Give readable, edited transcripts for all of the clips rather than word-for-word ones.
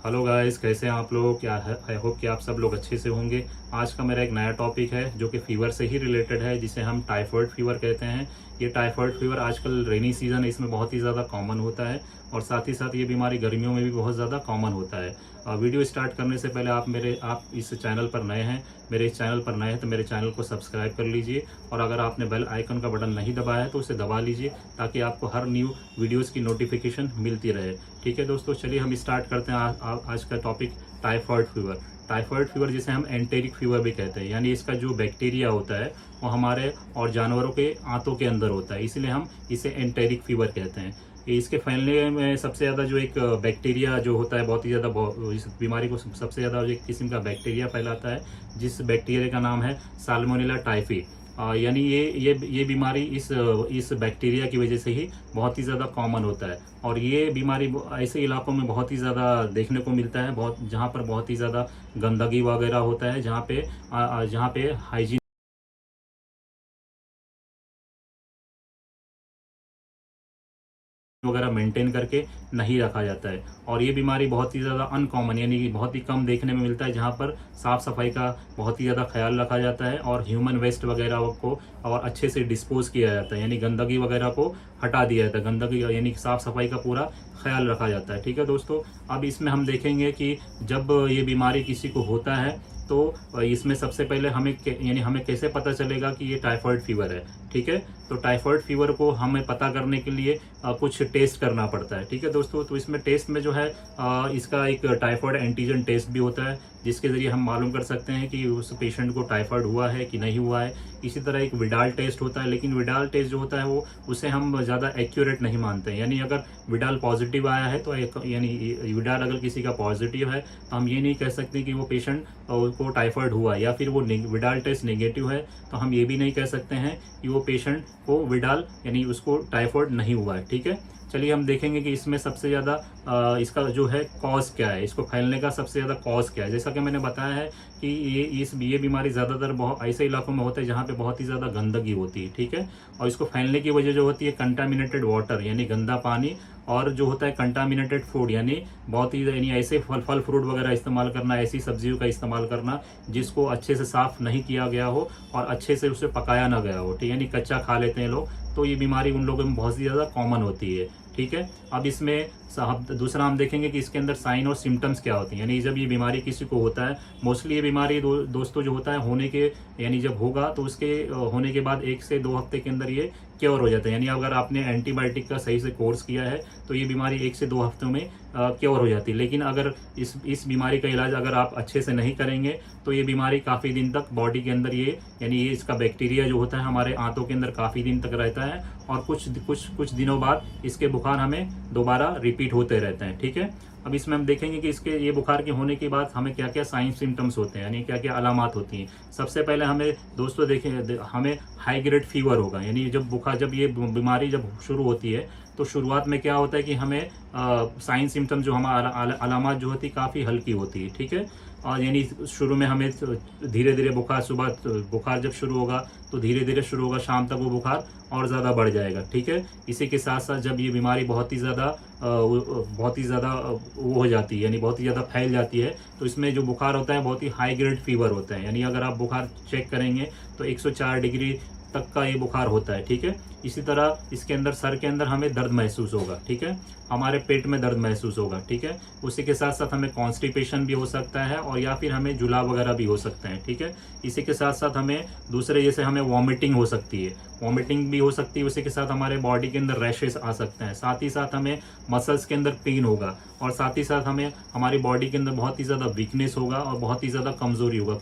Hello guys, कैसे हैं आप लोग। क्या है, आई होप कि आप सब लोग अच्छे से होंगे। आज का मेरा एक नया टॉपिक है जो कि फीवर से ही रिलेटेड है, जिसे हम टाइफाइड फीवर कहते हैं। ये टाइफाइड फीवर आजकल रेनी सीजन है, इसमें बहुत ही ज़्यादा कॉमन होता है और साथ ही साथ ये बीमारी गर्मियों में भी बहुत ज़्यादा कॉमन होता है। वीडियो स्टार्ट करने से पहले आप इस चैनल पर नए हैं, मेरे इस चैनल पर नए हैं तो मेरे चैनल को सब्सक्राइब कर लीजिए और अगर आपने बेल आइकन का बटन नहीं दबाया है तो उसे दबा लीजिए ताकि आपको हर न्यू वीडियोस की नोटिफिकेशन मिलती रहे। ठीक है दोस्तों, चलिए हम स्टार्ट करते हैं आज का topic typhoid fever. Typhoid fever जिसे हम एंटेरिक फीवर भी कहते हैं, यानी इसका जो बैक्टीरिया होता है वो हमारे और जानवरों के आंतों के अंदर होता है, इसलिए हम इसे एंटेरिक फीवर कहते हैं। इसके फैलने में सबसे ज़्यादा जो एक बैक्टीरिया जो होता है बहुत ही ज़्यादा, इस बीमारी को सबसे ज़्यादा एक किस्म का बैक्टीरिया फैलाता है, जिस बैक्टीरिया का नाम है साल्मोनेला टाइफी। यानी ये बीमारी इस बैक्टीरिया की वजह से ही बहुत ही ज़्यादा कॉमन होता है और ये बीमारी ऐसे इलाकों में बहुत ही ज़्यादा देखने को मिलता है, बहुत जहाँ पर बहुत ही ज़्यादा गंदगी वगैरह होता है, जहाँ पे हाइजीन वगैरह मेंटेन करके नहीं रखा जाता है। और ये बीमारी बहुत ही ज़्यादा अनकॉमन यानी कि बहुत ही कम देखने में मिलता है, जहाँ पर साफ़ सफाई का बहुत ही ज़्यादा ख्याल रखा जाता है और ह्यूमन वेस्ट वगैरह को और अच्छे से डिस्पोज किया जाता है, यानी गंदगी वगैरह को हटा दिया जाता है, गंदगी यानी साफ़ सफाई का पूरा ख्याल रखा जाता है। ठीक है दोस्तों, अब इसमें हम देखेंगे कि जब ये बीमारी किसी को होता है तो इसमें सबसे पहले हमें कैसे पता चलेगा कि ये टाइफाइड फीवर है। ठीक है, तो टाइफाइड फीवर को हमें पता करने के लिए कुछ टेस्ट करना पड़ता है। ठीक है दोस्तों, तो इसमें टेस्ट में जो है इसका एक टाइफाइड एंटीजन टेस्ट भी होता है, जिसके ज़रिए हम मालूम कर सकते हैं कि उस पेशेंट को टाइफाइड हुआ है कि नहीं हुआ है। इसी तरह एक विडाल टेस्ट होता है, लेकिन विडाल टेस्ट जो होता है वो उसे हम ज़्यादा एक्यूरेट नहीं मानते हैं। यानी अगर विडाल पॉजिटिव आया है तो यानी विडाल अगर किसी का पॉजिटिव है तो हम ये नहीं कह सकते कि वो पेशेंट को टाइफाइड हुआ है, या फिर वो विडाल टेस्ट नेगेटिव है तो हम ये भी नहीं कह सकते हैं कि वो पेशेंट को विडाल यानी उसको टाइफाइड नहीं हुआ है। ठीक है, चलिए हम देखेंगे कि इसमें सबसे ज़्यादा इसका जो है कॉज क्या है, इसको फैलने का सबसे ज़्यादा कॉज क्या है। जैसा कि मैंने बताया है कि ये बीमारी ज़्यादातर बहुत ऐसे इलाकों में होता है जहाँ पे बहुत ही ज़्यादा गंदगी होती है। ठीक है, और इसको फैलने की वजह जो होती है कंटामिनेटेड वाटर यानी गंदा पानी, और जो होता है कंटामिनेटेड फूड यानी बहुत ही यानी ऐसे फल फ्रूट वगैरह इस्तेमाल करना, ऐसी सब्जियों का इस्तेमाल करना जिसको अच्छे से साफ़ नहीं किया गया हो और अच्छे से उसे पकाया ना गया हो। ठीक, यानी कच्चा खा लेते हैं लोग, तो ये बीमारी उन लोगों में बहुत ही ज़्यादा कॉमन होती है। ठीक है, अब इसमें दूसरा हम देखेंगे कि इसके अंदर साइन और सिम्टम्स क्या होती हैं। यानी जब ये बीमारी किसी को होता है, मोस्टली ये बीमारी दोस्तों जो होता है होने के यानी जब होगा तो उसके होने के बाद 1 से 2 हफ्ते के अंदर ये क्योर हो जाता है। यानी अगर आपने एंटीबायोटिक का सही से कोर्स किया है तो ये बीमारी 1 से 2 हफ्तों में क्योर हो जाती है। लेकिन अगर इस बीमारी का इलाज अगर आप अच्छे से नहीं करेंगे तो ये बीमारी काफ़ी दिन तक बॉडी के अंदर यानी ये इसका बैक्टीरिया जो होता है हमारे आंतों के अंदर काफ़ी दिन तक रहता है और कुछ दिनों बाद इसके बुखार हमें दोबारा रिपीट होते रहते हैं। ठीक है, अब इसमें हम देखेंगे कि इसके ये बुखार के होने के बाद हमें क्या क्या साइन सिम्टम्स होते हैं, यानी क्या क्या अलामात होती हैं। सबसे पहले हमें दोस्तों हमें हाई ग्रेड फीवर होगा, यानी जब ये बीमारी जब शुरू होती है तो शुरुआत में क्या होता है कि हमें साइन सिम्टम जो हमारा अलामात जो होती है काफ़ी हल्की होती है। ठीक है, और यानी शुरू में हमें धीरे धीरे बुखार जब शुरू होगा तो धीरे धीरे शुरू होगा, शाम तक वो बुखार और ज़्यादा बढ़ जाएगा। ठीक है, इसी के साथ साथ जब ये बीमारी बहुत ही ज़्यादा वो हो जाती है यानी बहुत ही ज़्यादा फैल जाती है तो इसमें जो बुखार होता है बहुत ही हाई ग्रेड फीवर होता है। यानी अगर आप बुखार चेक करेंगे तो 104 डिग्री तक का ये बुखार होता है। ठीक है, इसी तरह इसके अंदर सर के अंदर हमें दर्द महसूस होगा। ठीक है, हमारे पेट में दर्द महसूस होगा। ठीक है, उसी के साथ साथ हमें कॉन्स्टिपेशन भी हो सकता है और या फिर हमें जुलाब वगैरह भी हो सकते हैं। ठीक है, इसी के साथ साथ हमें दूसरे जैसे हमें वॉमिटिंग हो सकती है, वॉमिटिंग भी हो सकती है। उसी के साथ हमारे बॉडी के अंदर रैशेस आ सकते हैं, साथ ही साथ हमें मसल्स के अंदर पेन होगा और साथ ही साथ हमें हमारी बॉडी के अंदर बहुत ही ज़्यादा वीकनेस होगा और बहुत ही ज़्यादा कमजोरी होगा।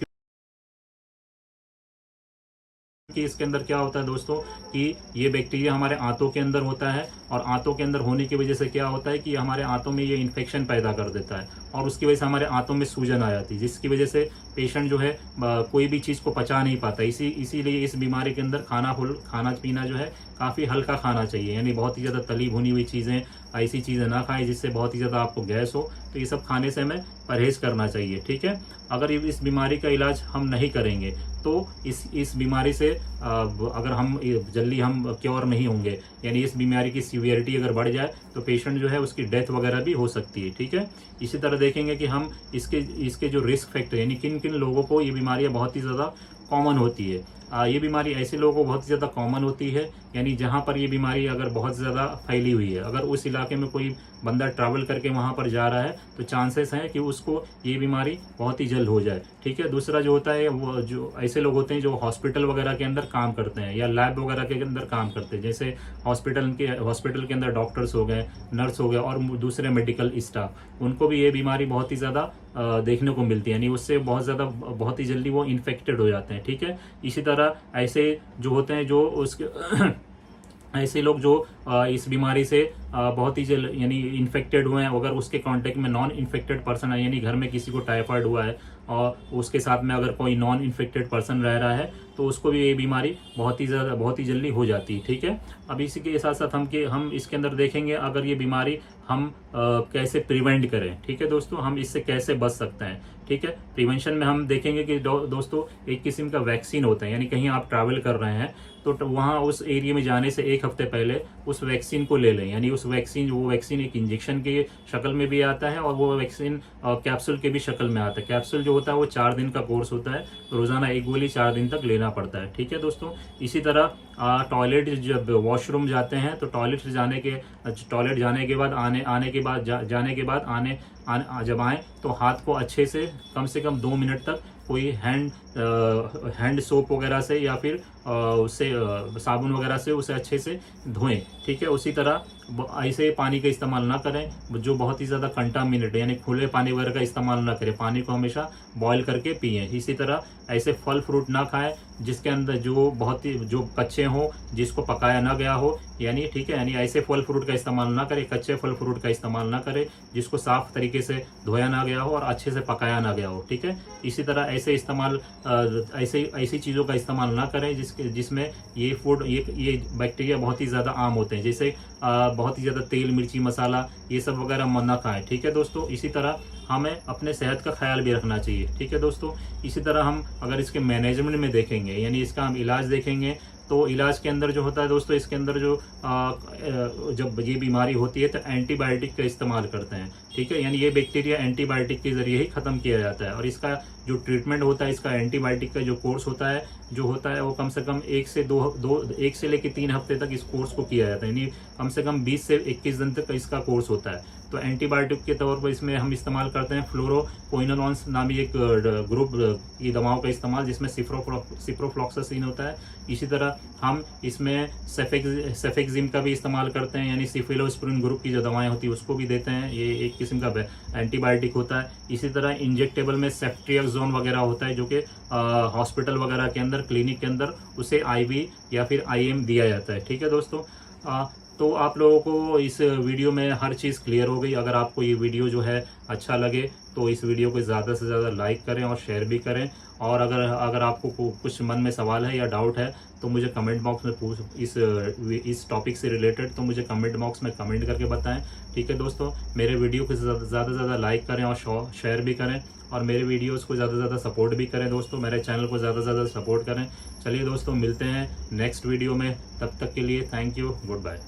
कि इसके अंदर क्या होता है दोस्तों कि ये बैक्टीरिया हमारे आंतों के अंदर होता है और आंतों के अंदर होने की वजह से क्या होता है कि हमारे आंतों में ये इन्फेक्शन पैदा कर देता है और उसकी वजह से हमारे आंतों में सूजन आ जाती है, जिसकी वजह से पेशेंट जो है कोई भी चीज़ को पचा नहीं पाता। इसीलिए इस बीमारी के अंदर खाना पीना जो है काफ़ी हल्का खाना चाहिए, यानी बहुत ही ज़्यादा तली भुनी हुई चीज़ें, ऐसी चीज़ें ना खाएं जिससे बहुत ही ज़्यादा आपको गैस हो। तो ये सब खाने से हमें परहेज करना चाहिए। ठीक है, अगर इस बीमारी का इलाज हम नहीं करेंगे तो इस बीमारी से अगर हम जल्दी हम क्योर नहीं होंगे, यानी इस बीमारी की सीवियरिटी अगर बढ़ जाए तो पेशेंट जो है उसकी डेथ वगैरह भी हो सकती है। ठीक है, इसी तरह देखेंगे कि हम इसके जो रिस्क फैक्टर, यानी किन किन लोगों को ये बीमारियां बहुत ही ज़्यादा कॉमन होती है। ये बीमारी ऐसे लोगों को बहुत ज़्यादा कॉमन होती है, यानी जहाँ पर ये बीमारी अगर बहुत ज़्यादा फैली हुई है, अगर उस इलाके में कोई बंदा ट्रैवल करके वहाँ पर जा रहा है तो चांसेस हैं कि उसको ये बीमारी बहुत ही जल्द हो जाए। ठीक है, दूसरा जो होता है वो जो ऐसे लोग होते हैं जो हॉस्पिटल वगैरह के अंदर काम करते हैं या लैब वगैरह के अंदर काम करते हैं, जैसे हॉस्पिटल के अंदर डॉक्टर्स हो गए, नर्स हो गए और दूसरे मेडिकल स्टाफ, उनको भी ये बीमारी बहुत ही ज़्यादा देखने को मिलती है, यानी उससे बहुत ही जल्दी वो इन्फेक्टेड हो जाते हैं। ठीक है, इसी तरह ऐसे जो होते हैं जो उसके ऐसे लोग जो इस बीमारी से बहुत ही जल्द यानी इन्फेक्टेड हुए हैं, अगर उसके कांटेक्ट में नॉन इन्फेक्टेड पर्सन है, यानी घर में किसी को टाइफाइड हुआ है और उसके साथ में अगर कोई नॉन इन्फेक्टेड पर्सन रह रहा है तो उसको भी ये बीमारी बहुत ही जल्दी हो जाती है। ठीक है, अब इसी के साथ साथ हम इसके अंदर देखेंगे अगर ये बीमारी हम कैसे प्रिवेंट करें। ठीक है दोस्तों, हम इससे कैसे बच सकते हैं। ठीक है, प्रिवेंशन में हम देखेंगे कि दोस्तों एक किस्म का वैक्सीन होता है, यानी कहीं आप ट्रैवल कर रहे हैं तो वहाँ उस एरिया में जाने से एक हफ्ते पहले उस वैक्सीन को ले लें, यानी वो वैक्सीन एक इंजेक्शन की शक्ल में भी आता है और वो वैक्सीन कैप्सूल के भी शक्ल में आता है। कैप्सूल जो होता है वो 4 दिन का कोर्स होता है, रोजाना एक गोली 4 दिन तक लेना पड़ता है। ठीक है दोस्तों, इसी तरह टॉयलेट जब वॉशरूम जाते हैं तो टॉयलेट जाने के बाद जब आए तो हाथ को अच्छे से कम 2 मिनट तक कोई हैंड सोप वगैरह से या फिर उससे साबुन वगैरह से उसे अच्छे से धोएं। ठीक है, उसी तरह ऐसे पानी का इस्तेमाल ना करें जो बहुत ही ज़्यादा कंटामिनेट है, यानी खुले पानी वगैरह का इस्तेमाल ना करें, पानी को हमेशा बॉईल करके पिएं। इसी तरह ऐसे फल फ्रूट ना खाएं जिसके अंदर जो कच्चे हों, जिसको पकाया ना गया हो, यानी ठीक है, यानी ऐसे फल फ्रूट का इस्तेमाल ना करें, कच्चे फल फ्रूट का इस्तेमाल ना करें जिसको साफ तरीके से धोया ना गया हो और अच्छे से पकाया ना गया हो। ठीक है, इसी तरह ऐसी चीज़ों का इस्तेमाल ना करें जिसमें ये बैक्टीरिया बहुत ही ज़्यादा आम होते हैं, जैसे बहुत ही ज़्यादा तेल मिर्ची मसाला ये सब वगैरह ना खाएं। ठीक है दोस्तों, इसी तरह हमें अपने सेहत का ख्याल भी रखना चाहिए। ठीक है दोस्तों, इसी तरह हम अगर इसके मैनेजमेंट में देखेंगे, यानी इसका हम इलाज देखेंगे तो इलाज के अंदर जो होता है दोस्तों, इसके अंदर जब ये बीमारी होती है तो एंटीबायोटिक का इस्तेमाल करते हैं। ठीक है, यानी ये बैक्टीरिया एंटीबायोटिक के जरिए ही खत्म किया जाता है और इसका जो ट्रीटमेंट होता है, इसका एंटीबायोटिक का जो कोर्स होता है वो कम से कम 1 से लेकर 3 हफ्ते तक इस कोर्स को किया जाता है, यानी कम से कम 20 से 21 दिन तक इसका कोर्स होता है। तो एंटीबायोटिक के तौर पर इसमें हम इस्तेमाल करते हैं फ्लोरोक्विनोलोन्स नामी एक ग्रुप की दवाओं का इस्तेमाल, जिसमें सिप्रोफ्लॉक्सासिन होता है। इसी तरह हम इसमें सेफेक्जिम का भी इस्तेमाल करते हैं, यानी सिफिलोस्प्रिन ग्रुप की जो दवाएं होती है उसको भी देते हैं, ये एक किस्म का एंटीबायोटिक होता है। इसी तरह इंजेक्टेबल में सेफ्ट्रियाक्सोन वगैरह होता है जो कि हॉस्पिटल वगैरह के अंदर, क्लिनिक के अंदर उसे IV या फिर IM दिया जाता है। ठीक है दोस्तों, तो आप लोगों को इस वीडियो में हर चीज़ क्लियर हो गई। अगर आपको ये वीडियो जो है अच्छा लगे तो इस वीडियो को ज़्यादा से ज़्यादा लाइक करें और शेयर भी करें, और अगर आपको कुछ मन में सवाल है या डाउट है तो मुझे कमेंट बॉक्स में इस टॉपिक से रिलेटेड तो मुझे कमेंट बॉक्स में कमेंट करके बताएं। ठीक है दोस्तों, मेरे वीडियो को ज़्यादा से ज़्यादा लाइक करें और शेयर भी करें, और मेरे वीडियोस को ज़्यादा से ज़्यादा सपोर्ट भी करें दोस्तों, मेरे चैनल को ज़्यादा से ज़्यादा सपोर्ट करें। चलिए दोस्तों, मिलते हैं नेक्स्ट वीडियो में, तब तक के लिए थैंक यू, गुड बाय।